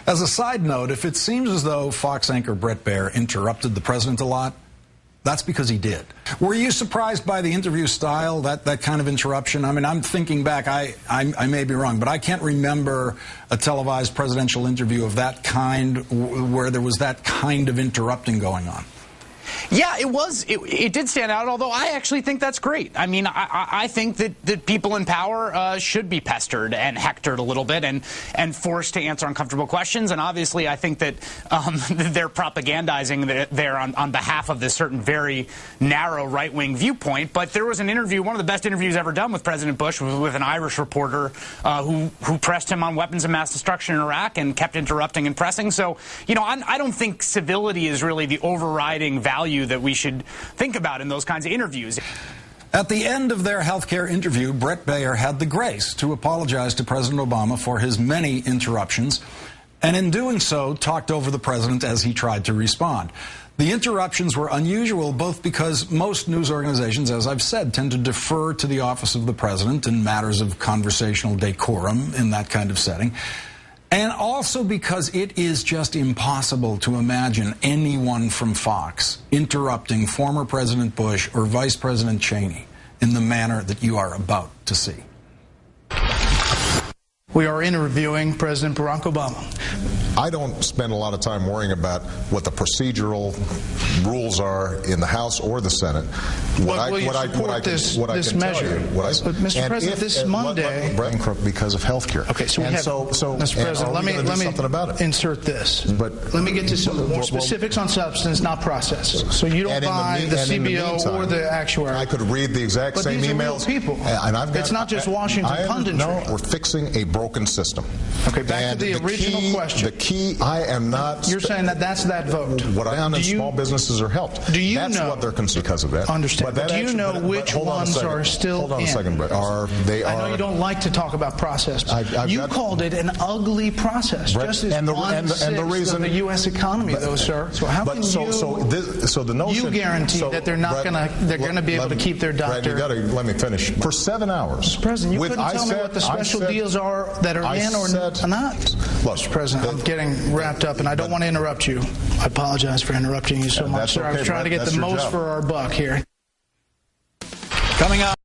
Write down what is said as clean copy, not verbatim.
As a side note, if it seems as though Fox anchor Brett Baier interrupted the president a lot, that's because he did. Were you surprised by the interview style, that kind of interruption? I mean, I'm thinking back, I may be wrong, but I can't remember a televised presidential interview of that kind where there was that kind of interrupting going on. Yeah, it did stand out, although I actually think that's great. I mean, I think that people in power should be pestered and hectored a little bit and forced to answer uncomfortable questions. And obviously, I think that they're propagandizing there on behalf of this certain very narrow right-wing viewpoint. But there was an interview, one of the best interviews ever done with President Bush, with an Irish reporter who pressed him on weapons of mass destruction in Iraq and kept interrupting and pressing. So, you know, I don't think civility is really the overriding value that we should think about in those kinds of interviews. At the end of their healthcare interview, Brett Baier had the grace to apologize to President Obama for his many interruptions, and in doing so, talked over the president as he tried to respond. The interruptions were unusual both because most news organizations, as I've said, tend to defer to the office of the president in matters of conversational decorum in that kind of setting, and also because it is just impossible to imagine anyone from Fox interrupting former President Bush or Vice President Cheney in the manner that you are about to see. We are interviewing President Barack Obama. I don't spend a lot of time worrying about what the procedural rules are in the House or the Senate. But Mr. President, this Monday, because of health care. Okay, so we have, Mr. President, let me insert this. But let me get to some more specifics on substance, not process. So you don't buy the CBO or the actuary. I could read the exact same emails. But these are real people. And I've got, it's not just Washington punditry. No, we're fixing a broken system. Okay, back to the original question. The key, I am not... You're saying that that's that vote. What I am in small businesses are helped. Do you That's know... what they're concerned because of that. Understand. But do you know which ones are still in? Hold on a second, Brett. I know you don't like to talk about process. You called it an ugly process. Brett, just as and the reason, of the U.S. economy, though, sir. So how can the notion, you guarantee that they're not going to be able to keep their doctor? Brett, you got to let me finish. For 7 hours. Mr. President, you couldn't tell me what the special deals are that are in or not. Look, Mr. President, I'm getting wrapped up, and I don't want to interrupt you. I apologize for interrupting you so much, sir. I was trying to get the most for our buck here. Coming up.